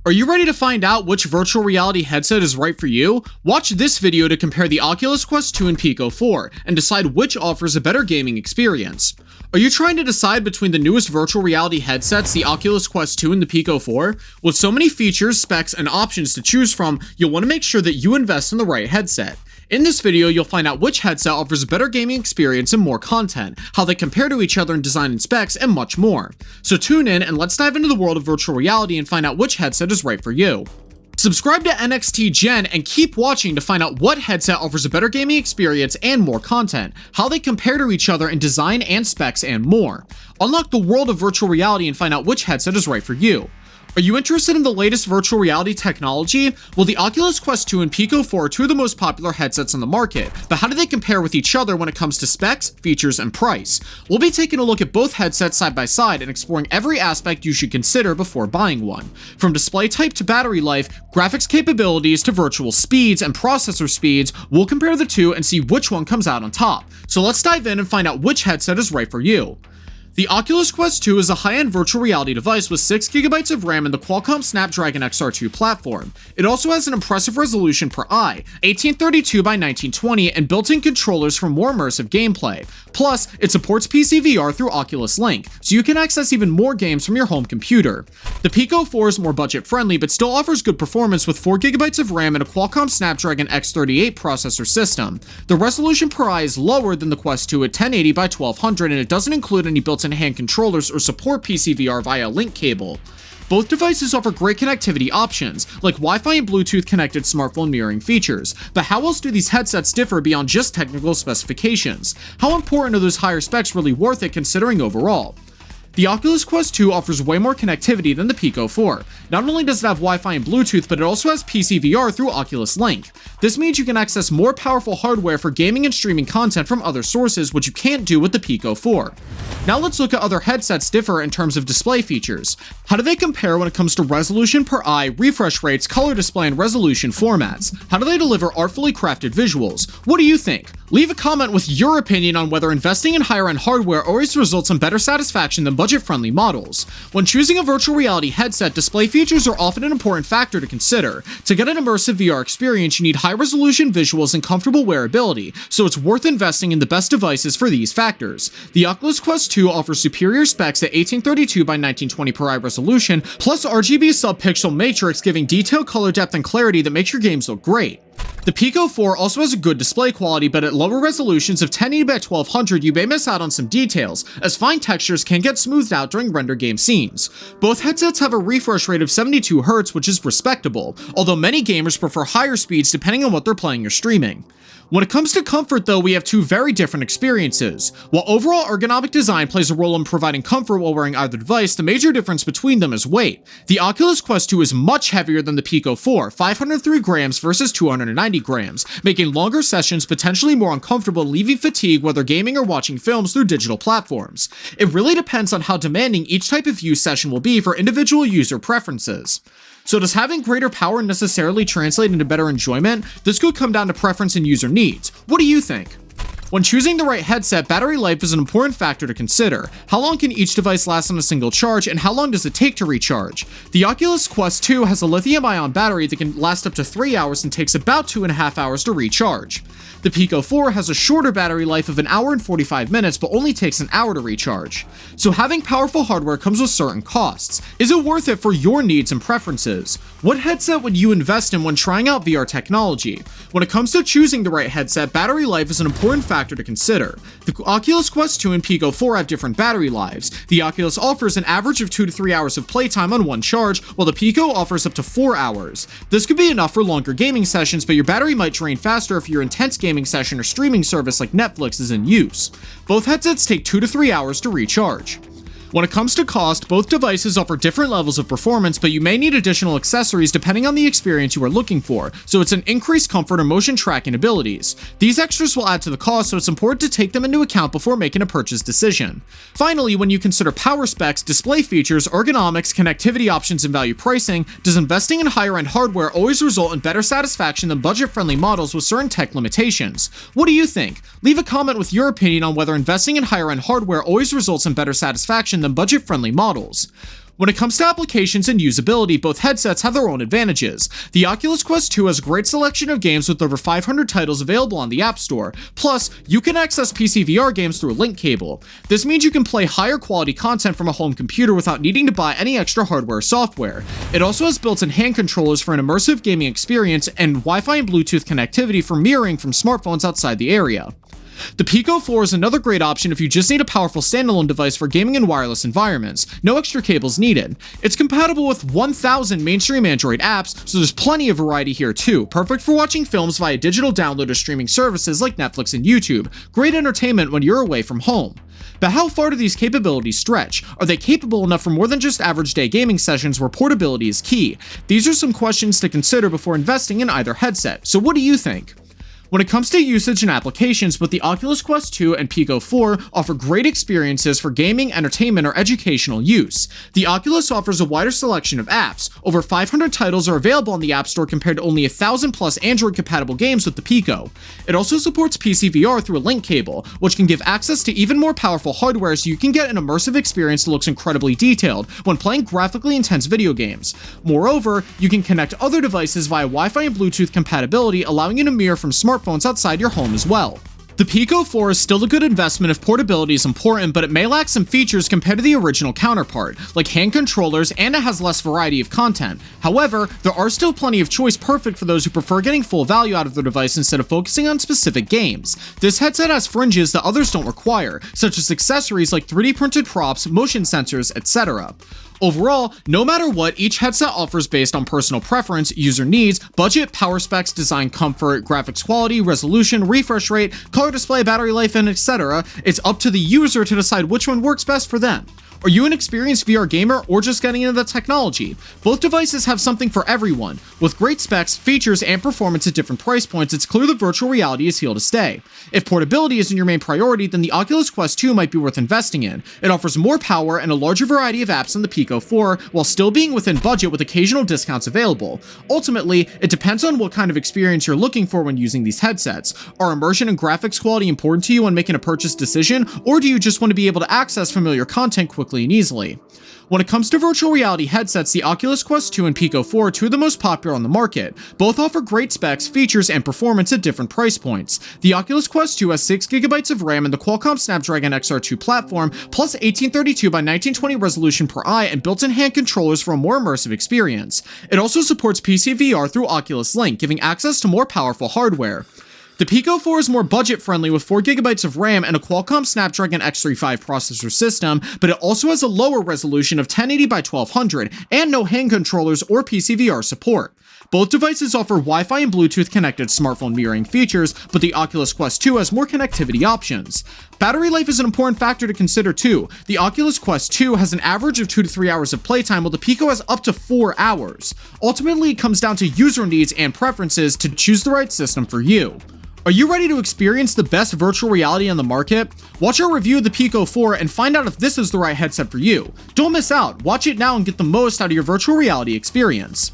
Are you ready to find out which virtual reality headset is right for you? Watch this video to compare the Oculus Quest 2 and Pico 4, and decide which offers a better gaming experience. Are you trying to decide between the newest virtual reality headsets, the Oculus Quest 2 and the Pico 4? With so many features, specs, and options to choose from, you'll want to make sure that you invest in the right headset. In this video, you'll find out which headset offers a better gaming experience and more content, how they compare to each other in design and specs, and much more. So tune in and let's dive into the world of virtual reality and find out which headset is right for you. Subscribe to NXT Gen and keep watching to find out what headset offers a better gaming experience and more content, how they compare to each other in design and specs, and more. Unlock the world of virtual reality and find out which headset is right for you. Are you interested in the latest virtual reality technology? Well, the Oculus Quest 2 and Pico 4 are two of the most popular headsets on the market, but how do they compare with each other when it comes to specs, features, and price? We'll be taking a look at both headsets side by side and exploring every aspect you should consider before buying one. From display type to battery life, graphics capabilities to virtual speeds and processor speeds, we'll compare the two and see which one comes out on top. So let's dive in and find out which headset is right for you. The Oculus Quest 2 is a high-end virtual reality device with 6GB of RAM and the Qualcomm Snapdragon XR2 platform. It also has an impressive resolution per eye, 1832 by 1920, and built-in controllers for more immersive gameplay. Plus, it supports PC VR through Oculus Link, so you can access even more games from your home computer. The Pico 4 is more budget-friendly, but still offers good performance with 4GB of RAM and a Qualcomm Snapdragon X38 processor system. The resolution per eye is lower than the Quest 2 at 1080 by 1200, and it doesn't include any built-in hand controllers or support PC VR via link cable. Both devices offer great connectivity options, like Wi-Fi and Bluetooth connected smartphone mirroring features, but how else do these headsets differ beyond just technical specifications? How important are those higher specs really worth it considering overall? The Oculus Quest 2 offers way more connectivity than the Pico 4. Not only does it have Wi-Fi and Bluetooth, but it also has PC VR through Oculus Link. This means you can access more powerful hardware for gaming and streaming content from other sources, which you can't do with the Pico 4. Now let's look at other headsets differ in terms of display features. How do they compare when it comes to resolution per eye, refresh rates, color display, and resolution formats? How do they deliver artfully crafted visuals? What do you think? Leave a comment with your opinion on whether investing in higher-end hardware always results in better satisfaction than budget-friendly models. When choosing a virtual reality headset, display features are often an important factor to consider. To get an immersive VR experience, you need high-resolution visuals and comfortable wearability, so it's worth investing in the best devices for these factors. The Oculus Quest 2 offers superior specs at 1832 by 1920 per eye resolution, plus RGB sub-pixel matrix giving detailed color depth and clarity that makes your games look great. The Pico 4 also has a good display quality, but at lower resolutions of 1080 by 1200 you may miss out on some details, as fine textures can get smoothed out during render game scenes. Both headsets have a refresh rate of 72Hz, which is respectable, although many gamers prefer higher speeds depending on what they're playing or streaming. When it comes to comfort though, we have two very different experiences. While overall ergonomic design plays a role in providing comfort while wearing either device, the major difference between them is weight. The Oculus Quest 2 is much heavier than the Pico 4, 503 grams versus 290 grams, making longer sessions potentially more uncomfortable and leaving fatigue whether gaming or watching films through digital platforms. It really depends on how demanding each type of use session will be for individual user preferences. So does having greater power necessarily translate into better enjoyment? This could come down to preference and user needs. What do you think? When choosing the right headset, battery life is an important factor to consider. How long can each device last on a single charge, and how long does it take to recharge? The Oculus Quest 2 has a lithium-ion battery that can last up to 3 hours and takes about 2.5 hours to recharge. The Pico 4 has a shorter battery life of 1 hour and 45 minutes, but only takes an hour to recharge. So having powerful hardware comes with certain costs. Is it worth it for your needs and preferences? What headset would you invest in when trying out VR technology? When it comes to choosing the right headset, battery life is an important factor to consider. The Oculus Quest 2 and Pico 4 have different battery lives. The Oculus offers an average of 2 to 3 hours of playtime on one charge, while the Pico offers up to 4 hours. This could be enough for longer gaming sessions, but your battery might drain faster if your intense gaming session or streaming service like Netflix is in use. Both headsets take 2 to 3 hours to recharge. When it comes to cost, both devices offer different levels of performance, but you may need additional accessories depending on the experience you are looking for, so it's an increased comfort or motion tracking abilities. These extras will add to the cost, so it's important to take them into account before making a purchase decision. Finally, when you consider power specs, display features, ergonomics, connectivity options, and value pricing, does investing in higher-end hardware always result in better satisfaction than budget-friendly models with certain tech limitations? What do you think? Leave a comment with your opinion on whether investing in higher-end hardware always results in better satisfaction than budget-friendly models. When it comes to applications and usability, both headsets have their own advantages. The Oculus Quest 2 has a great selection of games with over 500 titles available on the App Store. Plus, you can access PC VR games through a link cable. This means you can play higher quality content from a home computer without needing to buy any extra hardware or software. It also has built-in hand controllers for an immersive gaming experience and Wi-Fi and Bluetooth connectivity for mirroring from smartphones outside the area. The Pico 4 is another great option if you just need a powerful standalone device for gaming in wireless environments. No extra cables needed. It's compatible with 1,000 mainstream Android apps, so there's plenty of variety here too. Perfect for watching films via digital download or streaming services like Netflix and YouTube. Great entertainment when you're away from home. But how far do these capabilities stretch? Are they capable enough for more than just average day gaming sessions where portability is key? These are some questions to consider before investing in either headset. So what do you think? When it comes to usage and applications, both the Oculus Quest 2 and Pico 4 offer great experiences for gaming, entertainment, or educational use. The Oculus offers a wider selection of apps. Over 500 titles are available on the App Store compared to only 1,000 plus Android-compatible games with the Pico. It also supports PC VR through a link cable, which can give access to even more powerful hardware so you can get an immersive experience that looks incredibly detailed when playing graphically intense video games. Moreover, you can connect other devices via Wi-Fi and Bluetooth compatibility, allowing you to mirror from smartphones outside your home as well. The Pico 4 is still a good investment if portability is important, but it may lack some features compared to the original counterpart, like hand controllers, and it has less variety of content. However, there are still plenty of choice perfect for those who prefer getting full value out of their device instead of focusing on specific games. This headset has fringes that others don't require, such as accessories like 3D printed props, motion sensors, etc. Overall, no matter what, each headset offers based on personal preference, user needs, budget, power specs, design comfort, graphics quality, resolution, refresh rate, color display, battery life, and etc. It's up to the user to decide which one works best for them. Are you an experienced VR gamer or just getting into the technology? Both devices have something for everyone. With great specs, features, and performance at different price points, it's clear that virtual reality is here to stay. If portability isn't your main priority, then the Oculus Quest 2 might be worth investing in. It offers more power and a larger variety of apps than the Pico 4, while still being within budget with occasional discounts available. Ultimately, it depends on what kind of experience you're looking for when using these headsets. Are immersion and graphics quality important to you when making a purchase decision, or do you just want to be able to access familiar content quickly and easily? When it comes to virtual reality headsets, the Oculus Quest 2 and Pico 4 are two of the most popular on the market. Both offer great specs, features, and performance at different price points. The Oculus Quest 2 has 6GB of RAM and the Qualcomm Snapdragon XR2 platform, plus 1832 by 1920 resolution per eye and built-in hand controllers for a more immersive experience. It also supports PC VR through Oculus Link, giving access to more powerful hardware. The Pico 4 is more budget-friendly with 4GB of RAM and a Qualcomm Snapdragon X35 processor system, but it also has a lower resolution of 1080 by 1200 and no hand controllers or PC VR support. Both devices offer Wi-Fi and Bluetooth connected smartphone mirroring features, but the Oculus Quest 2 has more connectivity options. Battery life is an important factor to consider too. The Oculus Quest 2 has an average of 2 to 3 hours of playtime, while the Pico has up to 4 hours. Ultimately, it comes down to user needs and preferences to choose the right system for you. Are you ready to experience the best virtual reality on the market? Watch our review of the Pico 4 and find out if this is the right headset for you. Don't miss out. Watch it now and get the most out of your virtual reality experience.